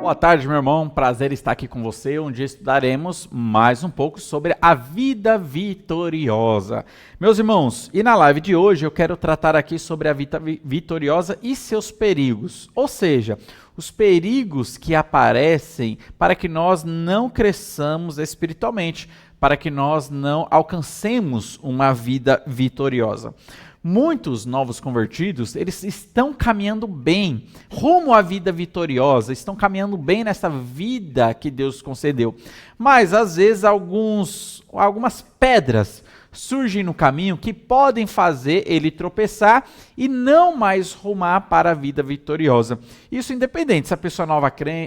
Boa tarde, meu irmão. Prazer estar aqui com você, onde estudaremos mais um pouco sobre a vida vitoriosa. Meus irmãos, e na live de hoje eu quero tratar aqui sobre a vida vitoriosa e seus perigos. Ou seja, os perigos que aparecem para que nós não cresçamos espiritualmente, para que nós não alcancemos uma vida vitoriosa. Muitos novos convertidos, eles estão caminhando bem, rumo à vida vitoriosa, estão caminhando bem nessa vida que Deus concedeu. Mas, às vezes, algumas pedras surgem no caminho que podem fazer ele tropeçar e não mais rumar para a vida vitoriosa. Isso independente se a pessoa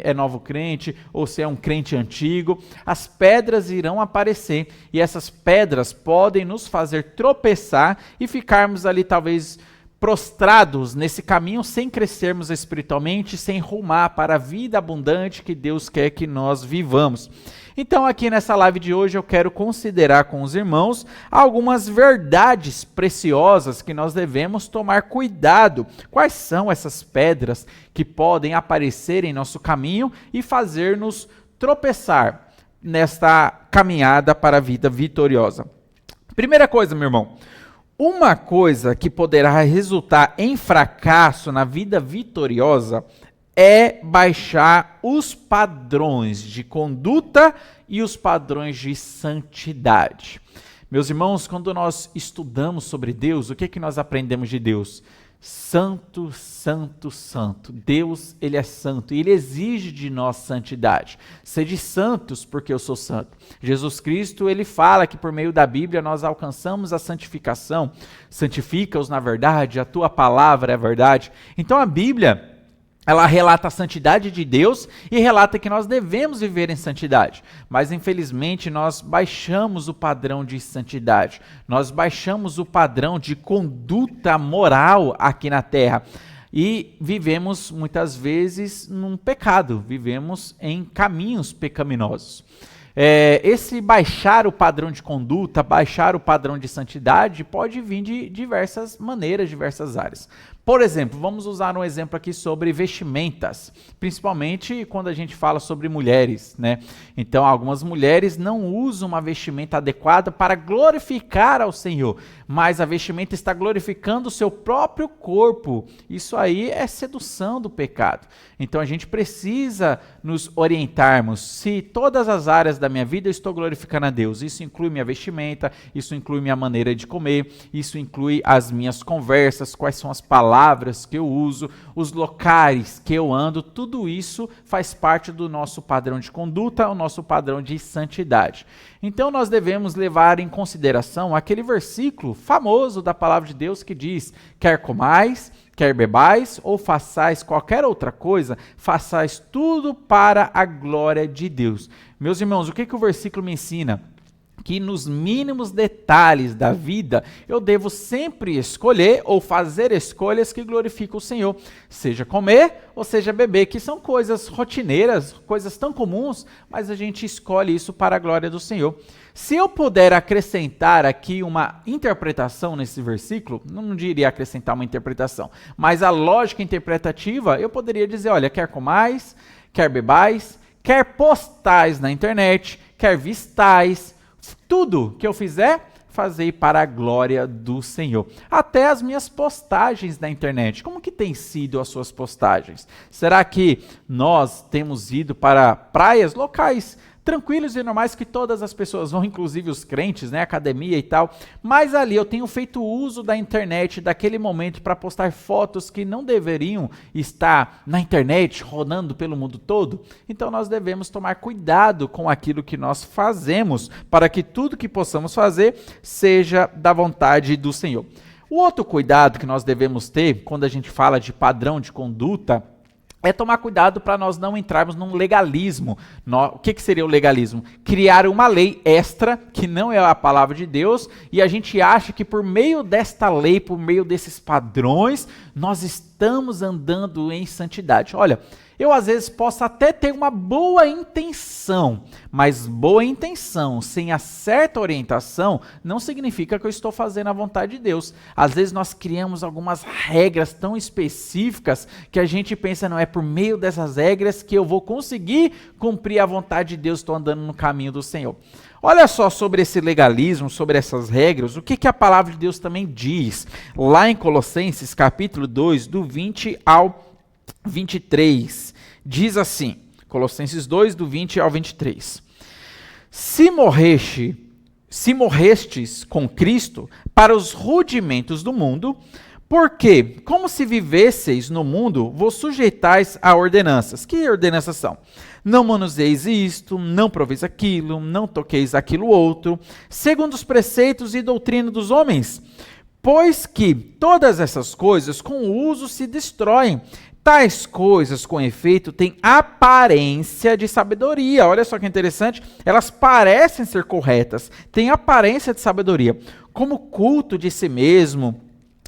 é novo crente ou se é um crente antigo, as pedras irão aparecer e essas pedras podem nos fazer tropeçar e ficarmos ali talvez prostrados nesse caminho sem crescermos espiritualmente, sem rumar para a vida abundante que Deus quer que nós vivamos. Então aqui nessa live de hoje eu quero considerar com os irmãos algumas verdades preciosas que nós devemos tomar cuidado. Quais são essas pedras que podem aparecer em nosso caminho e fazer-nos tropeçar nesta caminhada para a vida vitoriosa? Primeira coisa, meu irmão, uma coisa que poderá resultar em fracasso na vida vitoriosa é baixar os padrões de conduta e os padrões de santidade. Meus irmãos, quando nós estudamos sobre Deus, o que é que nós aprendemos de Deus? Santo, santo, santo. Deus, ele é santo e ele exige de nós santidade. Sede santos porque eu sou santo. Jesus Cristo, ele fala que por meio da Bíblia nós alcançamos a santificação. Santifica-os na verdade, a tua palavra é a verdade. Então a Bíblia, ela relata a santidade de Deus e relata que nós devemos viver em santidade. Mas, infelizmente, nós baixamos o padrão de santidade. Nós baixamos o padrão de conduta moral aqui na terra. E vivemos, muitas vezes, num pecado. Vivemos em caminhos pecaminosos. Esse baixar o padrão de conduta, baixar o padrão de santidade, pode vir de diversas maneiras, diversas áreas. Por exemplo, vamos usar um exemplo aqui sobre vestimentas, principalmente quando a gente fala sobre mulheres, né? Então, algumas mulheres não usam uma vestimenta adequada para glorificar ao Senhor, mas a vestimenta está glorificando o seu próprio corpo. Isso aí é sedução do pecado. Então, a gente precisa nos orientarmos se todas as áreas da minha vida eu estou glorificando a Deus. Isso inclui minha vestimenta, isso inclui minha maneira de comer, isso inclui as minhas conversas, quais são as palavras que eu uso, os locais que eu ando, tudo isso faz parte do nosso padrão de conduta, o nosso padrão de santidade. Então nós devemos levar em consideração aquele versículo famoso da palavra de Deus que diz: quer comais, quer bebais ou façais qualquer outra coisa, façais tudo para a glória de Deus. Meus irmãos, o que o versículo me ensina? Que nos mínimos detalhes da vida eu devo sempre escolher ou fazer escolhas que glorificam o Senhor, seja comer ou seja beber, que são coisas rotineiras, coisas tão comuns, mas a gente escolhe isso para a glória do Senhor. Se eu puder acrescentar aqui uma interpretação nesse versículo, não diria acrescentar uma interpretação, mas a lógica interpretativa, eu poderia dizer, olha, quer comais, quer bebais, quer postais na internet, quer vistais, tudo que eu fizer, fazei para a glória do Senhor. Até as minhas postagens na internet. Como que tem sido as suas postagens? Será que nós temos ido para praias, locais tranquilos e normais que todas as pessoas vão, inclusive os crentes, né, academia e tal, mas ali eu tenho feito uso da internet, daquele momento para postar fotos que não deveriam estar na internet, rodando pelo mundo todo? Então nós devemos tomar cuidado com aquilo que nós fazemos, para que tudo que possamos fazer seja da vontade do Senhor. O outro cuidado que nós devemos ter, quando a gente fala de padrão de conduta, é tomar cuidado para nós não entrarmos num legalismo. O que seria o legalismo? Criar uma lei extra, que não é a palavra de Deus, e a gente acha que por meio desta lei, por meio desses padrões, nós estamos estamos andando em santidade. Olha, eu às vezes posso até ter uma boa intenção, mas boa intenção sem a certa orientação não significa que eu estou fazendo a vontade de Deus. Às vezes nós criamos algumas regras tão específicas que a gente pensa, não é por meio dessas regras que eu vou conseguir cumprir a vontade de Deus, estou andando no caminho do Senhor. Olha só sobre esse legalismo, sobre essas regras, o que a palavra de Deus também diz, lá em Colossenses capítulo 2, do 20 ao 23, diz assim, Colossenses 2, do 20 ao 23, se morrestes com Cristo para os rudimentos do mundo, porque, como se vivesseis no mundo, vos sujeitais a ordenanças. Que ordenanças são? Não manuseis isto, não proveis aquilo, não toqueis aquilo outro, segundo os preceitos e doutrina dos homens, pois que todas essas coisas com o uso se destroem. Tais coisas, com efeito, têm aparência de sabedoria. Olha só que interessante, elas parecem ser corretas, têm aparência de sabedoria, como culto de si mesmo,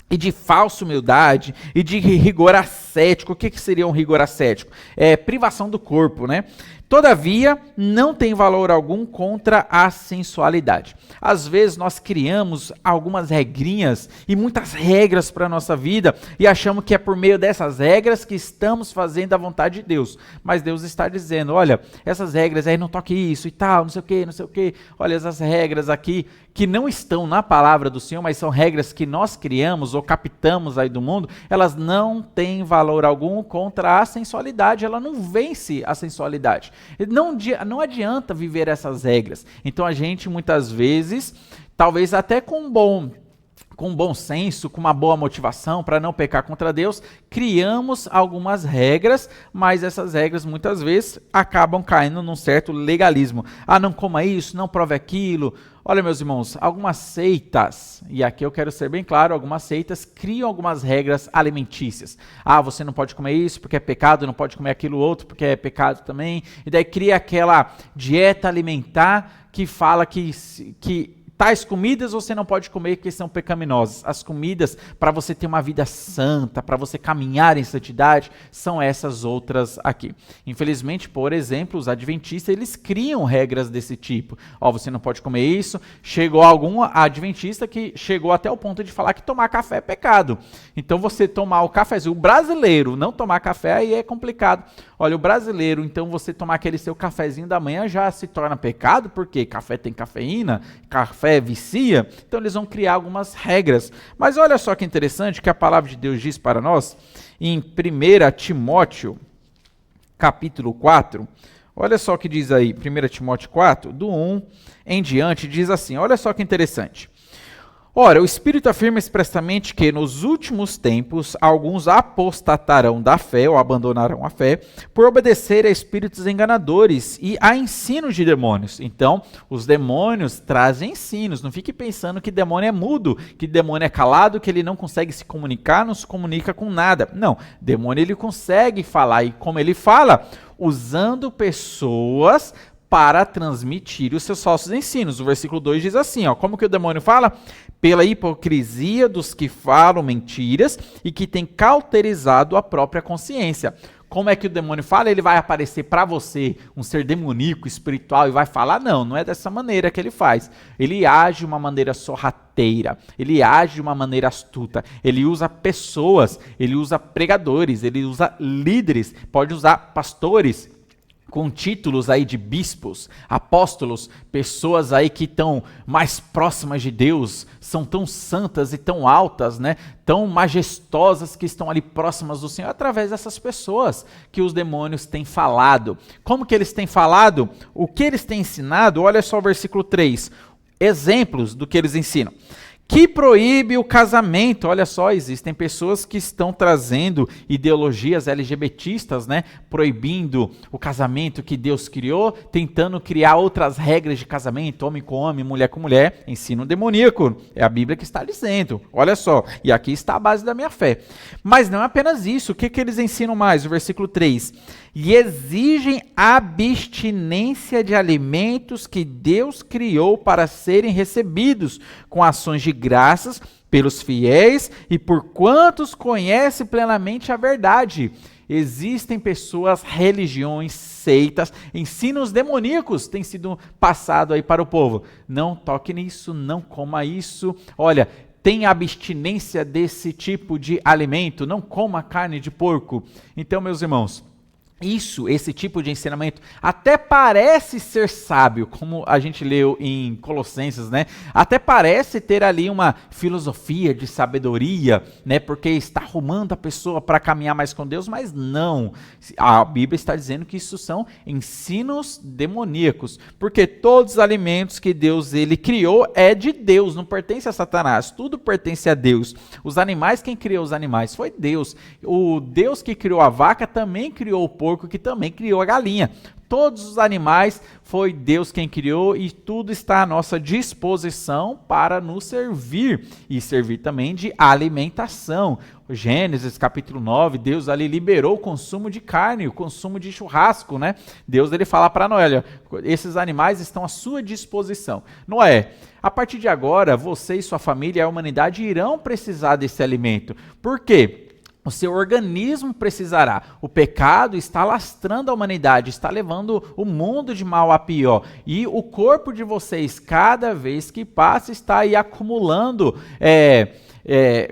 e de falsa humildade, e de rigor ascético. O que seria um rigor ascético? É privação do corpo, né? Todavia, não tem valor algum contra a sensualidade. Às vezes nós criamos algumas regrinhas e muitas regras para a nossa vida e achamos que é por meio dessas regras que estamos fazendo a vontade de Deus. Mas Deus está dizendo, olha, essas regras aí, não toque isso e tal, não sei o que, não sei o que. Olha, essas regras aqui que não estão na palavra do Senhor, mas são regras que nós criamos ou captamos aí do mundo, elas não têm valor algum contra a sensualidade, ela não vence a sensualidade. Não adianta viver essas regras. Então a gente muitas vezes, talvez até com bom senso, com uma boa motivação para não pecar contra Deus, criamos algumas regras, mas essas regras muitas vezes acabam caindo num certo legalismo. Ah, não coma isso, não prove aquilo. Olha, meus irmãos, algumas seitas, e aqui eu quero ser bem claro, algumas seitas criam algumas regras alimentícias. Ah, você não pode comer isso porque é pecado, não pode comer aquilo outro porque é pecado também. E daí cria aquela dieta alimentar que fala que tais comidas você não pode comer porque são pecaminosas. As comidas para você ter uma vida santa, para você caminhar em santidade, são essas outras aqui. Infelizmente, por exemplo, os adventistas, eles criam regras desse tipo. Ó, você não pode comer isso. Chegou algum adventista que chegou até o ponto de falar que tomar café é pecado. Então você tomar o cafezinho, o brasileiro não tomar café aí é complicado. Olha, o brasileiro, então você tomar aquele seu cafezinho da manhã já se torna pecado, porque café tem cafeína, café vicia, então eles vão criar algumas regras. Mas olha só que interessante que a palavra de Deus diz para nós, em 1 Timóteo, capítulo 4, olha só o que diz aí, 1 Timóteo 4, do 1 em diante, diz assim, olha só que interessante. Ora, o Espírito afirma expressamente que nos últimos tempos alguns apostatarão da fé ou abandonarão a fé por obedecer a espíritos enganadores e a ensinos de demônios. Então, os demônios trazem ensinos. Não fique pensando que demônio é mudo, que demônio é calado, que ele não consegue se comunicar, não se comunica com nada. Não, demônio ele consegue falar e como ele fala? Usando pessoas para transmitir os seus falsos ensinos. O versículo 2 diz assim, ó, como que o demônio fala? Pela hipocrisia dos que falam mentiras e que têm cauterizado a própria consciência. Como é que o demônio fala? Ele vai aparecer para você, um ser demoníaco, espiritual, e vai falar? Não, não é dessa maneira que ele faz. Ele age de uma maneira sorrateira, ele age de uma maneira astuta, ele usa pessoas, ele usa pregadores, ele usa líderes, pode usar pastores, com títulos aí de bispos, apóstolos, pessoas aí que estão mais próximas de Deus, são tão santas e tão altas, né? Tão majestosas que estão ali próximas do Senhor, através dessas pessoas que os demônios têm falado. Como que eles têm falado? O que eles têm ensinado? Olha só o versículo 3, exemplos do que eles ensinam. Que proíbe o casamento. Olha só, existem pessoas que estão trazendo ideologias LGBTistas, né? Proibindo o casamento que Deus criou, tentando criar outras regras de casamento, homem com homem, mulher com mulher, ensino demoníaco. É a Bíblia que está dizendo. Olha só, e aqui está a base da minha fé. Mas não é apenas isso. O que eles ensinam mais? O versículo 3. E exigem abstinência de alimentos que Deus criou para serem recebidos com ações de graças pelos fiéis e por quantos conhecem plenamente a verdade. Existem pessoas, religiões, seitas, ensinos demoníacos têm sido passado aí para o povo. Não toque nisso, não coma isso. Olha, tenha abstinência desse tipo de alimento, não coma carne de porco. Então, meus irmãos, esse tipo de ensinamento até parece ser sábio, como a gente leu em Colossenses, né? Até parece ter ali uma filosofia de sabedoria, né? Porque está arrumando a pessoa para caminhar mais com Deus, mas não. A Bíblia está dizendo que isso são ensinos demoníacos, porque todos os alimentos que Deus ele criou é de Deus, não pertence a Satanás, tudo pertence a Deus. Os animais, quem criou os animais foi Deus. O Deus que criou a vaca também criou o porco, que também criou a galinha. Todos os animais foi Deus quem criou e tudo está à nossa disposição para nos servir e servir também de alimentação. Gênesis capítulo 9, Deus ali liberou o consumo de carne, o consumo de churrasco, né? Deus ele fala para Noé, olha, esses animais estão à sua disposição. Noé, a partir de agora, você e sua família e a humanidade irão precisar desse alimento. Por quê? O seu organismo precisará. O pecado está lastrando a humanidade, está levando o mundo de mal a pior. E o corpo de vocês, cada vez que passa, está aí acumulando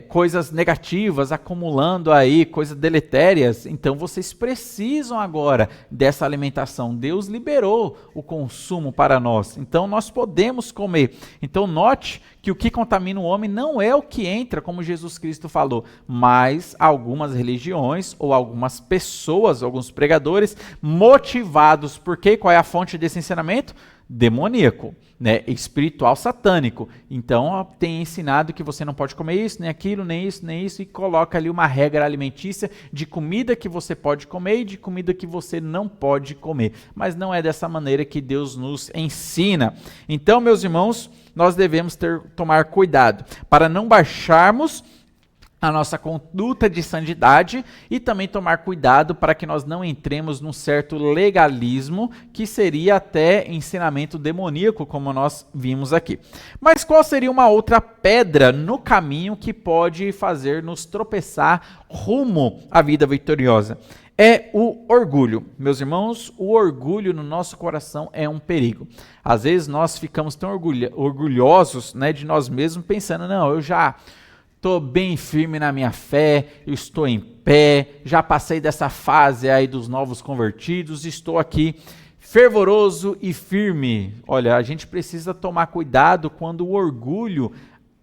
coisas negativas, acumulando aí coisas deletérias. Então vocês precisam agora dessa alimentação. Deus liberou o consumo para nós. Então nós podemos comer. Então note que o que contamina o homem não é o que entra, como Jesus Cristo falou, mas algumas religiões ou algumas pessoas, alguns pregadores motivados. Por quê? Qual é a fonte desse ensinamento? Demoníaco, né? Espiritual satânico. Então tem ensinado que você não pode comer isso, nem aquilo, nem isso, e coloca ali uma regra alimentícia de comida que você pode comer e de comida que você não pode comer. Mas não é dessa maneira que Deus nos ensina. Então, meus irmãos, nós devemos tomar cuidado para não baixarmos a nossa conduta de santidade e também tomar cuidado para que nós não entremos num certo legalismo que seria até ensinamento demoníaco, como nós vimos aqui. Mas qual seria uma outra pedra no caminho que pode fazer nos tropeçar rumo à vida vitoriosa? É o orgulho. Meus irmãos, o orgulho no nosso coração é um perigo. Às vezes nós ficamos tão orgulhosos, né, de nós mesmos, pensando, não, eu já estou bem firme na minha fé, eu estou em pé, já passei dessa fase aí dos novos convertidos, estou aqui fervoroso e firme. Olha, a gente precisa tomar cuidado quando o orgulho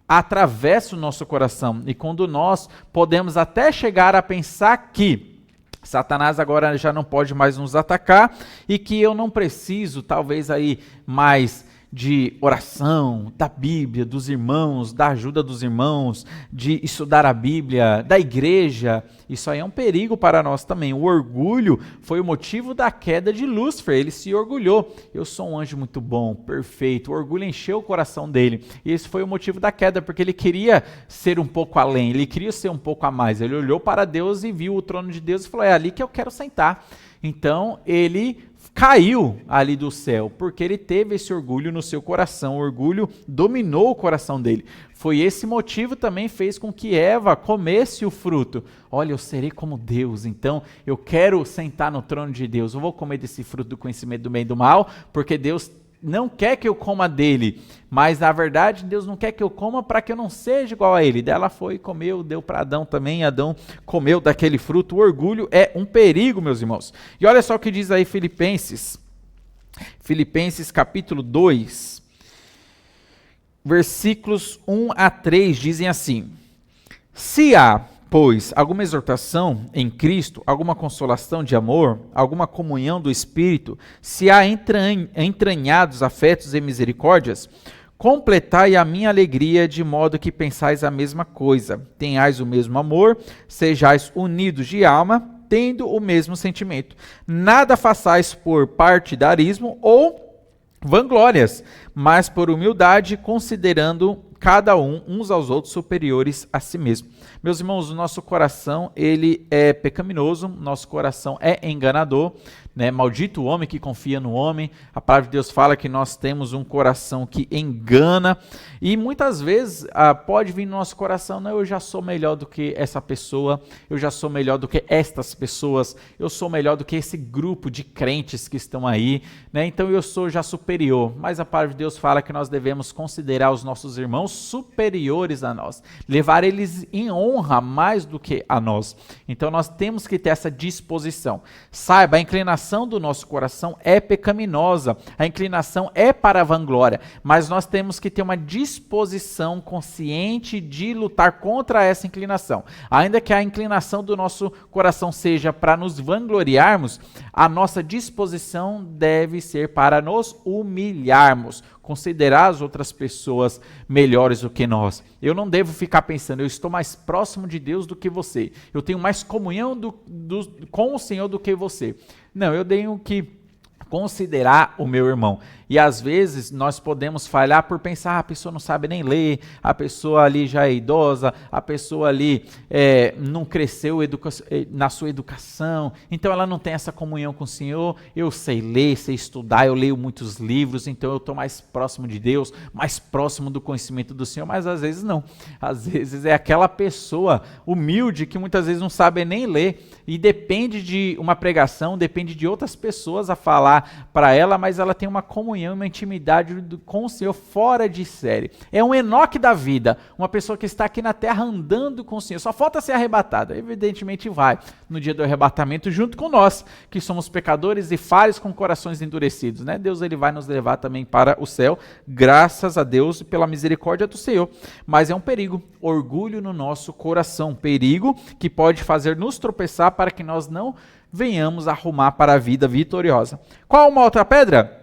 atravessa o nosso coração e quando nós podemos até chegar a pensar que Satanás agora já não pode mais nos atacar e que eu não preciso, talvez aí mais de oração, da Bíblia, dos irmãos, da ajuda dos irmãos, de estudar a Bíblia, da igreja. Isso aí é um perigo para nós também. O orgulho foi o motivo da queda de Lúcifer. Ele se orgulhou. Eu sou um anjo muito bom, perfeito. O orgulho encheu o coração dele. E esse foi o motivo da queda, porque ele queria ser um pouco além, ele queria ser um pouco a mais. Ele olhou para Deus e viu o trono de Deus e falou, é ali que eu quero sentar. Então ele caiu ali do céu, porque ele teve esse orgulho no seu coração, o orgulho dominou o coração dele. Foi esse motivo também fez com que Eva comesse o fruto. Olha, eu serei como Deus, então eu quero sentar no trono de Deus, eu vou comer desse fruto do conhecimento do bem e do mal, porque Deus não quer que eu coma dele, mas na verdade Deus não quer que eu coma para que eu não seja igual a ele. Dela foi, comeu, deu para Adão também, Adão comeu daquele fruto. O orgulho é um perigo, meus irmãos. E olha só o que diz aí Filipenses capítulo 2, versículos 1 a 3, dizem assim: se há, pois, alguma exortação em Cristo, alguma consolação de amor, alguma comunhão do Espírito, se há entranhados afetos e misericórdias, completai a minha alegria de modo que pensais a mesma coisa, tenhais o mesmo amor, sejais unidos de alma, tendo o mesmo sentimento. Nada façais por partidarismo ou vanglórias, mas por humildade, considerando cada uns aos outros superiores a si mesmo. Meus irmãos, o nosso coração, ele é pecaminoso, nosso coração é enganador, né? Maldito o homem que confia no homem. A palavra de Deus fala que nós temos um coração que engana, e muitas vezes pode vir no nosso coração: não, eu já sou melhor do que essa pessoa, eu já sou melhor do que estas pessoas, eu sou melhor do que esse grupo de crentes que estão aí, né? Então eu sou já superior. Mas a palavra de Deus fala que nós devemos considerar os nossos irmãos superiores a nós, levar eles em honra mais do que a nós. Então nós temos que ter essa disposição. Saiba, a inclinação do nosso coração é pecaminosa, a inclinação é para a vanglória, mas nós temos que ter uma disposição consciente de lutar contra essa inclinação. Ainda que a inclinação do nosso coração seja para nos vangloriarmos, a nossa disposição deve ser para nos humilharmos, considerar as outras pessoas melhores do que nós. Eu não devo ficar pensando: eu estou mais próximo de Deus do que você, eu tenho mais comunhão com o Senhor do que você. Não, eu tenho que considerar o meu irmão. E às vezes nós podemos falhar por pensar: a pessoa não sabe nem ler, a pessoa ali já é idosa, a pessoa ali não cresceu na sua educação, então ela não tem essa comunhão com o Senhor. Eu sei ler, sei estudar, eu leio muitos livros, então eu estou mais próximo de Deus, mais próximo do conhecimento do Senhor. Mas às vezes não. Às vezes é aquela pessoa humilde que muitas vezes não sabe nem ler e depende de uma pregação, depende de outras pessoas a falar para ela, mas ela tem uma comunhão, uma intimidade com o Senhor fora de série. É um Enoque da vida, uma pessoa que está aqui na terra andando com o Senhor. Só falta ser arrebatada. Evidentemente vai no dia do arrebatamento junto com nós, que somos pecadores e falhos com corações endurecidos, né? Deus, ele vai nos levar também para o céu, graças a Deus e pela misericórdia do Senhor. Mas é um perigo, orgulho no nosso coração, perigo que pode fazer nos tropeçar para que nós não venhamos arrumar para a vida vitoriosa. Qual uma outra pedra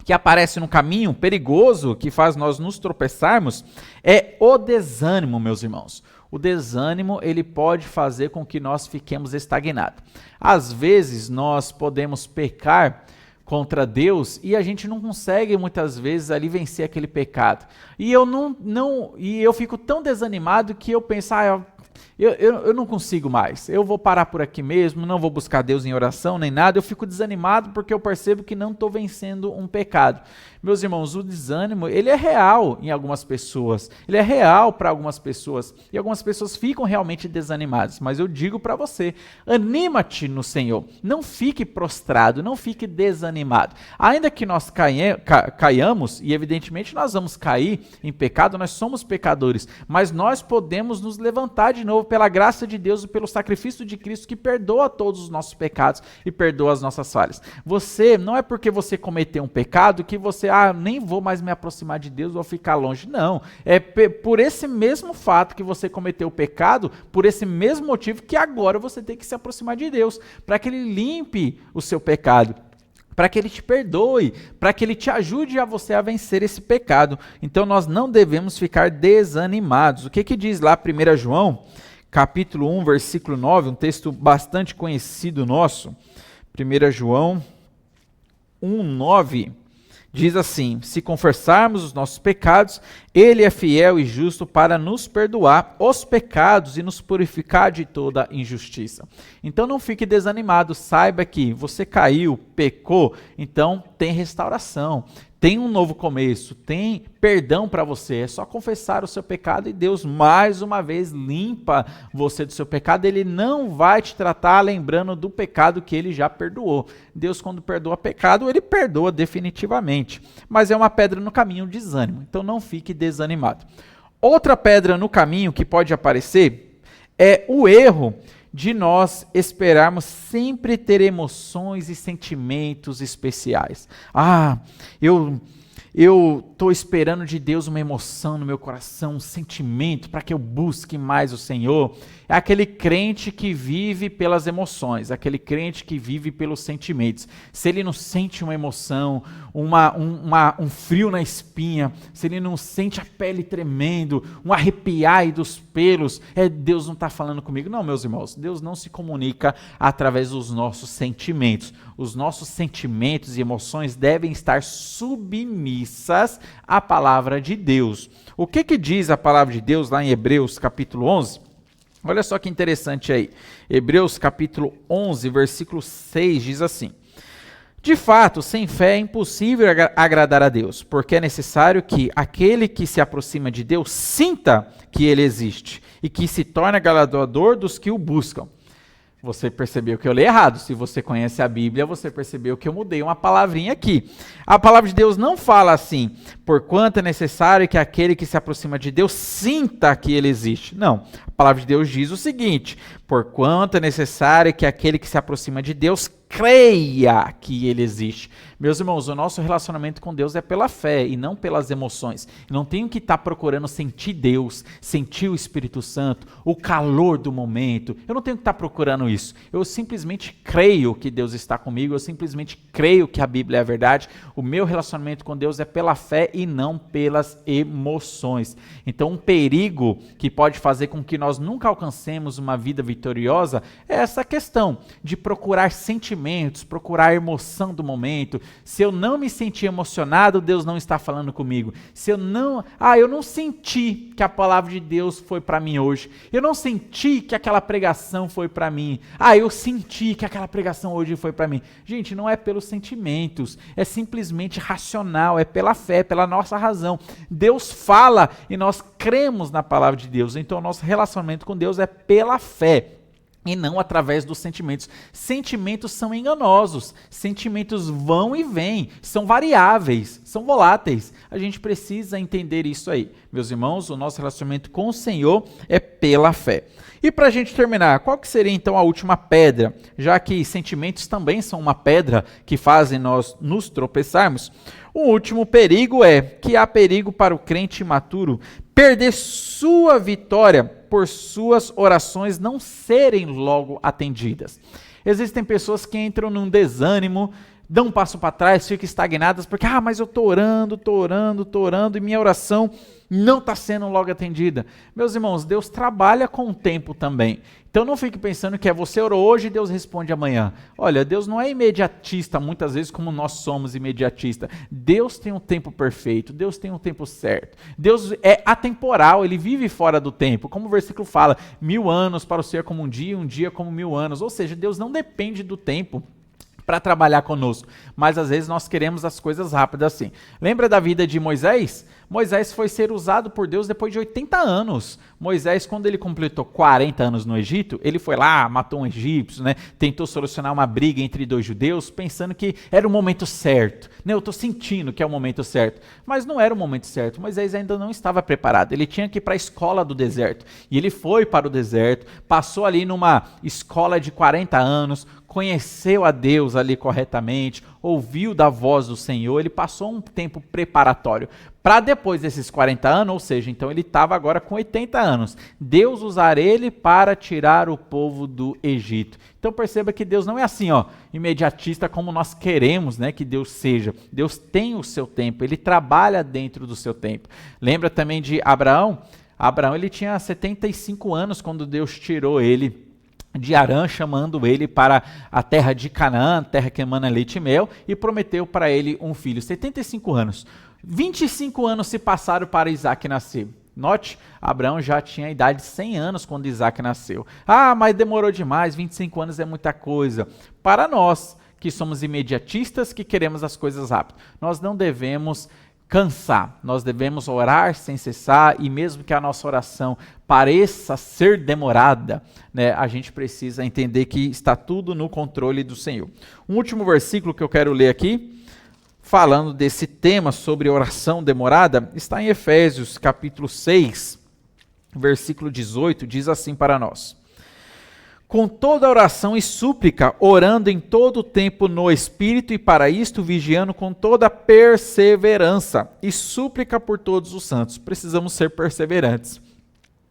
que aparece no caminho perigoso, que faz nós nos tropeçarmos? É o desânimo, meus irmãos. O desânimo, ele pode fazer com que nós fiquemos estagnados. Às vezes nós podemos pecar contra Deus e a gente não consegue muitas vezes ali vencer aquele pecado. E eu fico tão desanimado que eu penso: eu não consigo mais, eu vou parar por aqui mesmo, não vou buscar Deus em oração nem nada. Eu fico desanimado porque eu percebo que não estou vencendo um pecado. Meus irmãos, o desânimo, ele é real em algumas pessoas, ele é real para algumas pessoas, e algumas pessoas ficam realmente desanimadas. Mas eu digo para você: anima-te no Senhor, não fique prostrado, não fique desanimado. Ainda que nós caiamos, e evidentemente nós vamos cair em pecado, nós somos pecadores, mas nós podemos nos levantar de novo pela graça de Deus e pelo sacrifício de Cristo, que perdoa todos os nossos pecados e perdoa as nossas falhas. Você, não é porque você cometeu um pecado que você, nem vou mais me aproximar de Deus, vou ficar longe. Não, é por esse mesmo fato que você cometeu o pecado, por esse mesmo motivo que agora você tem que se aproximar de Deus, para que Ele limpe o seu pecado, para que Ele te perdoe, para que Ele te ajude a você a vencer esse pecado. Então nós não devemos ficar desanimados. O que diz lá 1 João, capítulo 1, versículo 9, um texto bastante conhecido nosso. 1 João 1, 9, diz assim: se confessarmos os nossos pecados, Ele é fiel e justo para nos perdoar os pecados e nos purificar de toda injustiça. Então não fique desanimado, saiba que você caiu, pecou, então tem restauração, tem um novo começo, tem perdão para você. É só confessar o seu pecado e Deus mais uma vez limpa você do seu pecado. Ele não vai te tratar lembrando do pecado que Ele já perdoou. Deus, quando perdoa pecado, Ele perdoa definitivamente. Mas é uma pedra no caminho, o desânimo. Então não fique desanimado. Outra pedra no caminho que pode aparecer é o erro de nós esperarmos sempre ter emoções e sentimentos especiais. Eu estou esperando de Deus uma emoção no meu coração, um sentimento para que eu busque mais o Senhor. É aquele crente que vive pelas emoções, aquele crente que vive pelos sentimentos. Se ele não sente uma emoção, um frio na espinha, se ele não sente a pele tremendo, um arrepiar dos pelos, Deus não está falando comigo. Não, meus irmãos, Deus não se comunica através dos nossos sentimentos. Os nossos sentimentos e emoções devem estar submissas à palavra de Deus. O que diz a palavra de Deus lá em Hebreus capítulo 11? Olha só que interessante aí. Hebreus capítulo 11, versículo 6 diz assim: De fato, sem fé é impossível agradar a Deus, porque é necessário que aquele que se aproxima de Deus sinta que ele existe e que se torne galardoador dos que o buscam. Você percebeu que eu li errado. Se você conhece a Bíblia, você percebeu que eu mudei uma palavrinha aqui. A palavra de Deus não fala assim, porquanto é necessário que aquele que se aproxima de Deus sinta que ele existe. Não, a palavra de Deus diz o seguinte, porquanto é necessário que aquele que se aproxima de Deus creia que ele existe. Meus irmãos, o nosso relacionamento com Deus é pela fé e não pelas emoções. Eu não tenho que estar procurando sentir Deus, sentir o Espírito Santo, o calor do momento. Eu não tenho que estar procurando isso. Eu simplesmente creio que Deus está comigo, eu simplesmente creio que a Bíblia é a verdade. O meu relacionamento com Deus é pela fé e não pelas emoções. Então, um perigo que pode fazer com que nós nunca alcancemos uma vida vitoriosa é essa questão de procurar sentimentos, procurar a emoção do momento. Se eu não me sentir emocionado, Deus não está falando comigo. Se eu não senti que a palavra de Deus foi para mim hoje. Eu não senti que aquela pregação foi para mim. Eu senti que aquela pregação hoje foi para mim. Gente, não é pelos sentimentos, é simplesmente racional, é pela fé, pela nossa razão. Deus fala e nós cremos na palavra de Deus. Então, o nosso relacionamento com Deus é pela fé e não através dos sentimentos. Sentimentos são enganosos, sentimentos vão e vêm, são variáveis, são voláteis. A gente precisa entender isso aí. Meus irmãos, o nosso relacionamento com o Senhor é pela fé. E para a gente terminar, qual que seria então a última pedra? Já que sentimentos também são uma pedra que fazem nós nos tropeçarmos, o último perigo é que há perigo para o crente imaturo perder sua vitória por suas orações não serem logo atendidas. Existem pessoas que entram num desânimo, dão um passo para trás, ficam estagnadas, porque, mas eu estou orando, e minha oração não está sendo logo atendida. Meus irmãos, Deus trabalha com o tempo também. Então não fique pensando que você orou hoje e Deus responde amanhã. Olha, Deus não é imediatista, muitas vezes como nós somos imediatistas. Deus tem um tempo perfeito, Deus tem um tempo certo. Deus é atemporal, Ele vive fora do tempo. Como o versículo fala, 1000 anos para o Senhor como um dia como 1000 anos. Ou seja, Deus não depende do tempo para trabalhar conosco, mas às vezes nós queremos as coisas rápidas assim. Lembra da vida de Moisés? Moisés foi ser usado por Deus depois de 80 anos. Moisés, quando ele completou 40 anos no Egito, ele foi lá, matou um egípcio, tentou solucionar uma briga entre dois judeus, pensando que era o momento certo. Eu estou sentindo que é o momento certo, mas não era o momento certo. Moisés ainda não estava preparado, ele tinha que ir para a escola do deserto. E ele foi para o deserto, passou ali numa escola de 40 anos, conheceu a Deus ali corretamente, ouviu da voz do Senhor, ele passou um tempo preparatório. Para depois desses 40 anos, ou seja, então ele estava agora com 80 anos, Deus usar ele para tirar o povo do Egito. Então perceba que Deus não é assim, imediatista como nós queremos, que Deus seja. Deus tem o seu tempo, ele trabalha dentro do seu tempo. Lembra também de Abraão? Abraão ele tinha 75 anos quando Deus tirou ele de Harã, chamando ele para a terra de Canaã, terra que emana leite e mel, e prometeu para ele um filho. 75 anos. 25 anos se passaram para Isaac nascer. Note, Abraão já tinha a idade de 100 anos quando Isaac nasceu. Mas demorou demais, 25 anos é muita coisa. Para nós, que somos imediatistas, que queremos as coisas rápido, nós não devemos cansar, nós devemos orar sem cessar, e mesmo que a nossa oração pareça ser demorada, a gente precisa entender que está tudo no controle do Senhor. Um último versículo que eu quero ler aqui, falando desse tema sobre oração demorada, está em Efésios capítulo 6, versículo 18, diz assim para nós: com toda oração e súplica, orando em todo o tempo no Espírito, e para isto vigiando com toda perseverança e súplica por todos os santos. Precisamos ser perseverantes.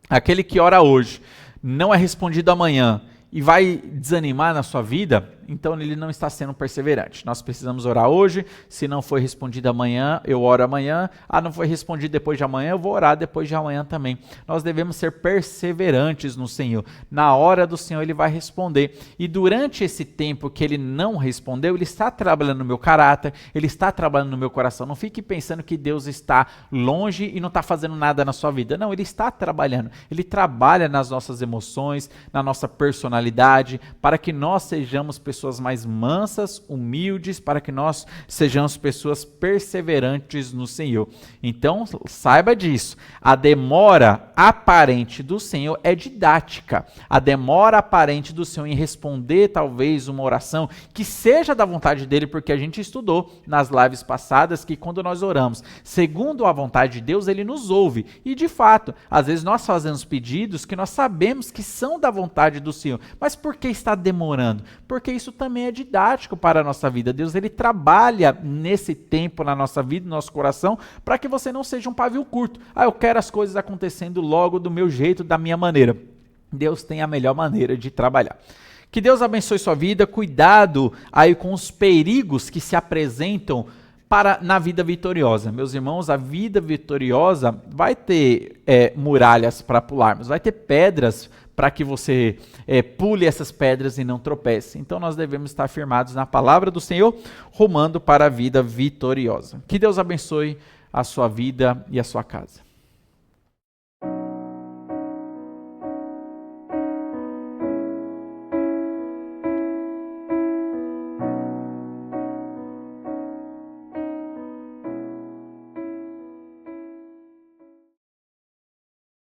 Aquele que ora hoje, não é respondido amanhã e vai desanimar na sua vida, então ele não está sendo perseverante. Nós precisamos orar hoje, se não foi respondido amanhã, eu oro amanhã, não foi respondido depois de amanhã, eu vou orar depois de amanhã também. Nós devemos ser perseverantes no Senhor. Na hora do Senhor ele vai responder, e durante esse tempo que ele não respondeu, ele está trabalhando no meu caráter, ele está trabalhando no meu coração. Não fique pensando que Deus está longe e não está fazendo nada na sua vida. Não, ele está trabalhando, ele trabalha nas nossas emoções, na nossa personalidade, para que nós sejamos pessoas pessoas mais mansas, humildes, para que nós sejamos pessoas perseverantes no Senhor. Então, saiba disso. A demora aparente do Senhor é didática. A demora aparente do Senhor em responder, talvez, uma oração que seja da vontade dele, porque a gente estudou nas lives passadas que quando nós oramos segundo a vontade de Deus, ele nos ouve. E, de fato, às vezes nós fazemos pedidos que nós sabemos que são da vontade do Senhor. Mas por que está demorando? Porque isso também é didático para a nossa vida. Deus, ele trabalha nesse tempo na nossa vida, no nosso coração, para que você não seja um pavio curto. Eu quero as coisas acontecendo logo do meu jeito, da minha maneira. Deus tem a melhor maneira de trabalhar. Que Deus abençoe sua vida. Cuidado aí com os perigos que se apresentam na vida vitoriosa. Meus irmãos, a vida vitoriosa vai ter muralhas para pularmos, vai ter pedras para que você pule essas pedras e não tropece. Então nós devemos estar firmados na palavra do Senhor, rumando para a vida vitoriosa. Que Deus abençoe a sua vida e a sua casa.